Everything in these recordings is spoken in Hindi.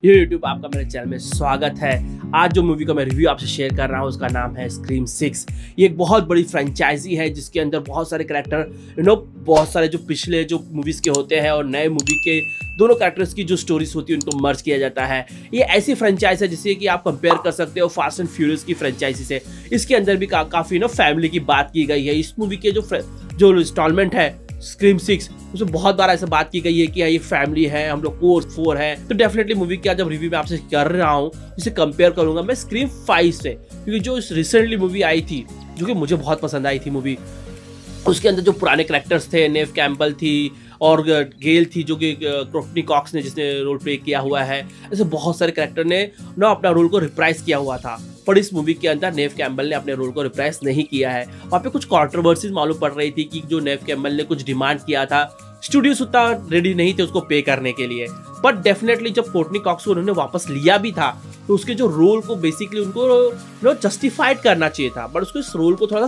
ये यूट्यूब आपका मेरे चैनल में स्वागत है। आज जो मूवी का मैं रिव्यू आपसे शेयर कर रहा हूँ उसका नाम है स्क्रीम 6। ये एक बहुत बड़ी फ्रेंचाइजी है जिसके अंदर बहुत सारे कैरेक्टर बहुत सारे जो पिछले जो मूवीज के होते हैं और नए मूवी के दोनों कैरेक्टर्स की जो स्टोरीज होती है उनको मर्ज किया जाता है। ये ऐसी फ्रेंचाइज है जिससे कि आप कंपेयर कर सकते हो फास्ट एंड फ्यूरियस की फ्रेंचाइजी से। इसके अंदर भी काफी फैमिली की बात की गई है। इस मूवी के जो इंस्टॉलमेंट है स्क्रीम 6 उसमें बहुत बार ऐसा बात की गई है कि ये फैमिली है, हम लोग कोर 4 है। तो डेफिनेटली मूवी का जब रिव्यू मैं आपसे कर रहा हूँ इसे कंपेयर करूंगा मैं स्क्रीम 5 से, क्योंकि जो रिसेंटली मूवी आई थी जो कि मुझे बहुत पसंद आई थी मूवी, उसके अंदर जो पुराने कैरेक्टर्स थे, नेव कैम्पबेल थी और गेल थी जो कि कोर्टनी कॉक्स ने जिसने रोल प्ले किया हुआ है। ऐसे बहुत सारे कैरेक्टर ने ना अपना रोल को रिप्राइज किया हुआ था, पर इस मूवी के अंदर नेव कैम्पबेल ने अपने रोल को रिप्राइज नहीं किया है। वहाँ पे कुछ कंट्रोवर्सीज मालूम पड़ रही थी कि जो नेव कैम्पबेल ने कुछ डिमांड किया था, स्टूडियोज उतना रेडी नहीं थे उसको पे करने के लिए। बट डेफिनेटली जब कोर्टनी कॉक्स को उन्होंने वापस लिया भी था तो उसके जो रोल को बेसिकली उनको जस्टिफाइड करना चाहिए था, बट उसको इस रोल को थोड़ा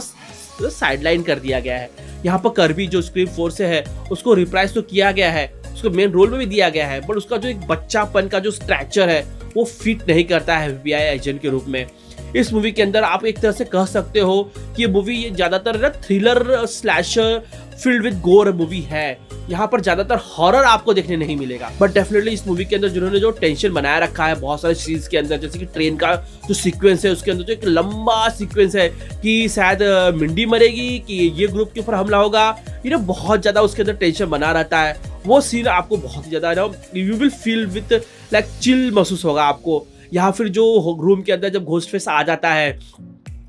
साइडलाइन कर दिया गया है। यहाँ पर कर्बी जो स्क्रीम 4 से है उसको रिप्राइज तो किया गया है, उसको मेन रोल में भी दिया गया है, बट उसका जो एक बच्चापन का जो स्ट्रक्चर है वो फिट नहीं करता है FBI एजेंट के रूप में। इस मूवी के अंदर आप एक तरह से कह सकते हो कि ये मूवी ज्यादातर ना थ्रिलर स्लैशर फील्ड विद गोर मूवी है। यहाँ पर ज्यादातर हॉरर आपको देखने नहीं मिलेगा, बट डेफिनेटली इस मूवी के अंदर जिन्होंने जो टेंशन बनाया रखा है बहुत सारे सीन्स के अंदर, जैसे कि ट्रेन का जो सीक्वेंस है उसके अंदर जो एक लंबा सीक्वेंस है कि शायद मिंडी मरेगी कि ये ग्रुप के ऊपर हमला होगा, बहुत ज्यादा उसके अंदर टेंशन बना रहता है। वो सीन आपको बहुत ही ज्यादा you will feel with like chill महसूस होगा आपको। यहाँ फिर जो रूम के अंदर जब घोस्ट फेस आ जाता है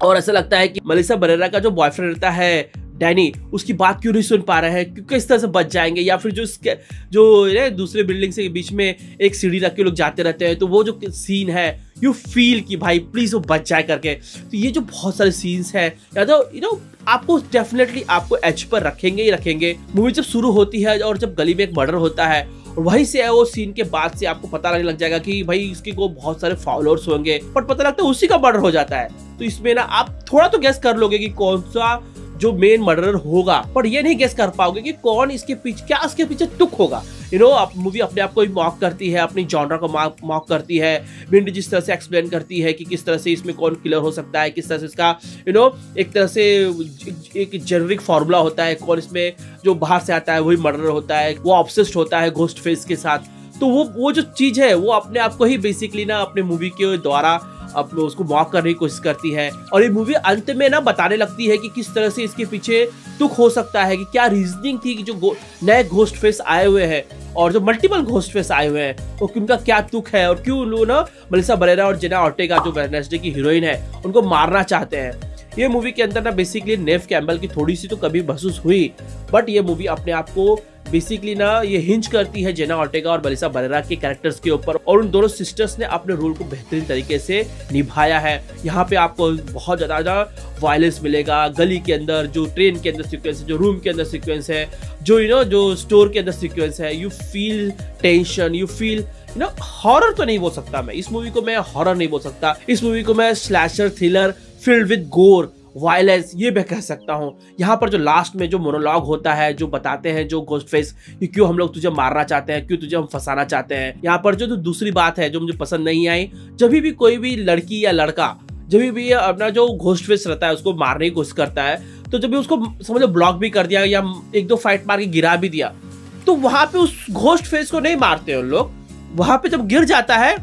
और ऐसा लगता है कि मेलिसा बरेरा का जो बॉयफ्रेंड रहता है डैनी, उसकी बात क्यों नहीं सुन पा रहे हैं, क्योंकि इस तरह से बच जाएंगे। या फिर जो दूसरे बिल्डिंग से बीच में एक सीढ़ी रख के लोग जाते रहते हैं, तो वो जो सीन है यू फील कि भाई प्लीज वो बच जाए करके। तो ये जो बहुत सारे सीन्स हैं या तो आपको डेफिनेटली आपको एज पर रखेंगे ही रखेंगे। मूवी जब शुरू होती है और जब गली में एक मर्डर होता है और वहीं से वो सीन के बाद से आपको पता लगने लग जाएगा कि भाई इसके को बहुत सारे फॉलोअर्स होंगे, बट पता लगता है उसी का मर्डर हो जाता है। तो इसमें ना आप थोड़ा तो गेस कर लोगे कि कौन सा जो मेन मर्डरर होगा, पर ये नहीं गेस कर पाओगे कि कौन इसके पीछे तुक होगा। आप मूवी अपने आप को ही मॉक करती है, अपनी जॉनरा को मॉक करती है। विंड जिस तरह से एक्सप्लेन करती है कि किस तरह से इसमें कौन किलर हो सकता है, किस तरह से इसका एक तरह से एक जेनरिक फॉर्मूला होता है, कौन इसमें जो बाहर से आता है वही मर्डरर होता है, वो ऑब्सेस्ड होता है घोस्ट फेस के साथ। तो वो जो चीज है वो अपने आप को ही बेसिकली ना अपने मूवी के द्वारा अपने उसको मॉक करने की कोशिश करती है। और ये मूवी अंत में ना बताने लगती है कि किस तरह से इसके पीछे तुक हो सकता है, कि क्या रीजनिंग थी कि जो नए घोस्ट फेस आए हुए हैं और जो मल्टीपल घोस्ट फेस आए हुए हैं वो उनका क्या तुक है, और क्यों लोग ना मेलिसा बरेरा और जेना ऑर्टेगा जो वेडनेसडे की हीरोइन है उनको मारना चाहते हैं। ये मूवी के अंदर ना बेसिकली नेव कैम्पबेल की थोड़ी सी तो कभी महसूस हुई, बट ये मूवी अपने आप को बेसिकली ना ये हिंज करती है जेना ऑर्टेगा और मेलिसा बरेरा के कैरेक्टर्स के ऊपर, और उन दोनों सिस्टर्स ने अपने रोल को बेहतरीन तरीके से निभाया है। यहाँ पे आपको बहुत ज्यादा वायलेंस मिलेगा गली के अंदर, जो ट्रेन के अंदर सीक्वेंस है, जो रूम के अंदर सीक्वेंस है, जो जो स्टोर के अंदर सीक्वेंस है। You feel tension, you feel horror तो नहीं बोल सकता मैं इस मूवी को, मैं हॉरर नहीं बोल सकता इस मूवी को, मैं स्लैशर थ्रिलर फील्ड विद गोर वायलेंस ये मैं कह सकता हूँ। यहाँ पर जो लास्ट में जो मोनोलॉग होता है, जो बताते हैं जो घोस्ट फेस कि क्यों हम लोग तुझे मारना चाहते हैं, क्यों तुझे हम फंसाना चाहते हैं। यहाँ पर जो दूसरी बात है जो मुझे पसंद नहीं आई, जब भी कोई भी लड़की या लड़का जब भी अपना जो घोस्ट फेस रहता है उसको मारने की कोशिश करता है, तो जब भी उसको समझ लो ब्लॉक भी कर दिया या एक दो फाइट मार के गिरा भी दिया, तो वहां पे उस घोस्ट फेस को नहीं मारते उन लोग। वहां पे जब गिर जाता है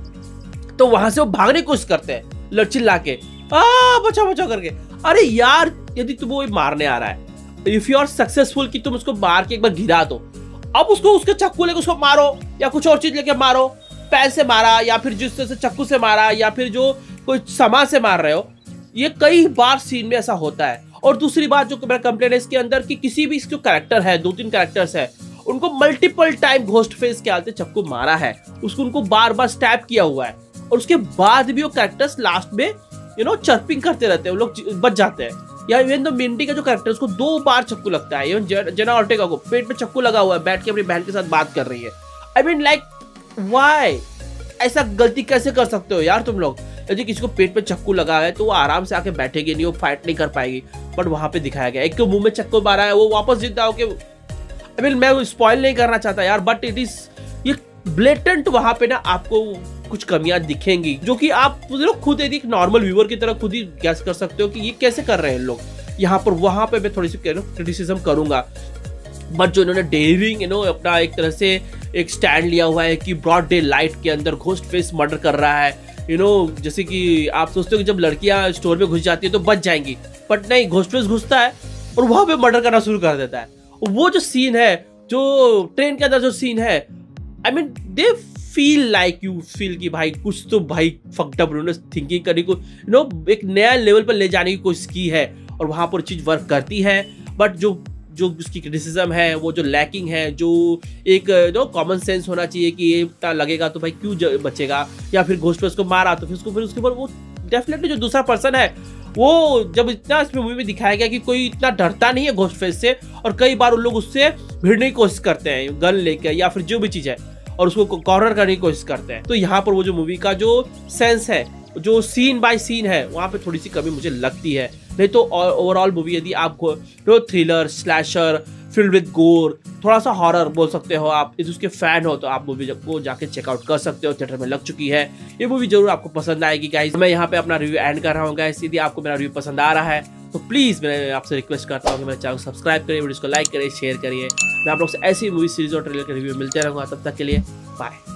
तो वहां से वो भागने की कोशिश करते हैं चिल्ला के बचाओ बचाओ करके। अरे यार यदि तुम वो मारने आ रहा है, इफ यू आर सक्सेसफुल कि तुम उसको मार के एक बार गिरा दो, अब उसको उसके चाकू लेके उसको मारो या कुछ और चीज लेके मारो, पैर से मारा या फिर जिस तरह से चाकू से मारा या फिर जो कोई सामान से मार रहे हो। ये कई बार सीन में ऐसा होता है। और दूसरी बात जो मेरा कंप्लेंट है इसके अंदर कि किसी भी इसके कैरेक्टर है, 2-3 कैरेक्टर्स है, उनको मल्टीपल टाइम घोस्ट फेस के आते चक्कू मारा है, उनको बार बार स्टैब किया हुआ है, और उसके बाद भी वो कैरेक्टर्स लास्ट में चर्पिंग करते रहते हैं, वो लोग बच जाते हैं। या इवन तो मिंडी का जो कैरेक्टर उसको 2 बार चक्कू लगता है, इवन जेना ऑर्टेगा को पेट में चक्कू लगा हुआ है, बैठ के अपनी बहन के साथ बात कर रही है। आई मीन लाइक व्हाई ऐसा गलती कैसे कर सकते हो यार तुम लोग। यदि किसी को पेट पे चक्कू लगा है तो वो आराम से आके बैठेगी नहीं, वो फाइट नहीं कर पाएगी, बट वहां पे दिखाया गया एक के मुंह में चक्कू मारा है, वो वापस जिंदा होके। आई मीन मैं स्पॉइल नहीं करना चाहता यार, बट इट इज ये ब्लेटेंट वहां पे ना आपको कुछ कमियां दिखेंगी जो कि आप लोग खुद एक नॉर्मल व्यूअर की तरह खुद ही गैस कर सकते हो कि ये कैसे कर रहे हैं लोग। यहाँ पर वहां पे मैं थोड़ी सी क्रिटिसिज्म करूंगा, बट जो इन्होंने डेयरिंग अपना एक तरह से एक स्टैंड लिया हुआ है कि ब्रॉड डे लाइट के अंदर घोस्ट फेस मर्डर कर रहा है, जैसे कि आप सोचते हो कि जब लड़कियां स्टोर में घुस जाती है तो बच जाएंगी, बट नहीं, घोस्ट फेस घुसता है और वहां पे मर्डर करना शुरू कर देता है। वो जो सीन है, जो ट्रेन के अंदर जो सीन है, I mean they feel like you feel कि भाई कुछ तो भाई फक्ड अप उन्होंने थिंकिंग करने को एक नया लेवल पर ले जाने की कोशिश की है और वहां पर चीज वर्क करती है। बट जो उसकी क्रिटिसिज्म है, वो जो लैकिंग है, जो एक कॉमन सेंस होना चाहिए कि ये इतना लगेगा तो भाई क्यों बचेगा, या फिर घोस्ट फेस को मारा तो फिर उसके ऊपर वो डेफिनेटली जो दूसरा पर्सन है वो जब इतना इस मूवी में दिखाया गया कि कोई इतना डरता नहीं है घोस्ट फेस से, और कई बार उन लोग उससे भिड़ने की कोशिश करते हैं गन लेके या फिर जो भी चीज है और उसको कॉर्नर करने की कोशिश करते हैं। तो यहाँ पर वो जो मूवी का जो सेंस है, जो सीन बाय सीन है, वहाँ पे थोड़ी सी कमी मुझे लगती है। नहीं तो ओवरऑल मूवी यदि आप थ्रिलर स्लैशर फिल्ड विद गोर, थोड़ा सा हॉरर बोल सकते हो आप, यदि उसके फैन हो तो आप मूवी को जाके चेकआउट कर सकते हो। थिएटर में लग चुकी है, ये मूवी जरूर आपको पसंद आएगी गाइस। मैं यहाँ पे अपना रिव्यू एंड कर रहा हूँ गाइस। यदि आपको मेरा रिव्यू पसंद आ रहा है तो प्लीज मैं आपसे रिक्वेस्ट करता हूँ कि मेरे चैनल को सब्सक्राइब करिए, वीडियो को लाइक करिए, शेयर करिए। मैं आप लोग से ऐसी मूवी सीरीज और ट्रेलर के रिव्यू मिलते रहूंगा। तब तक के लिए बाय।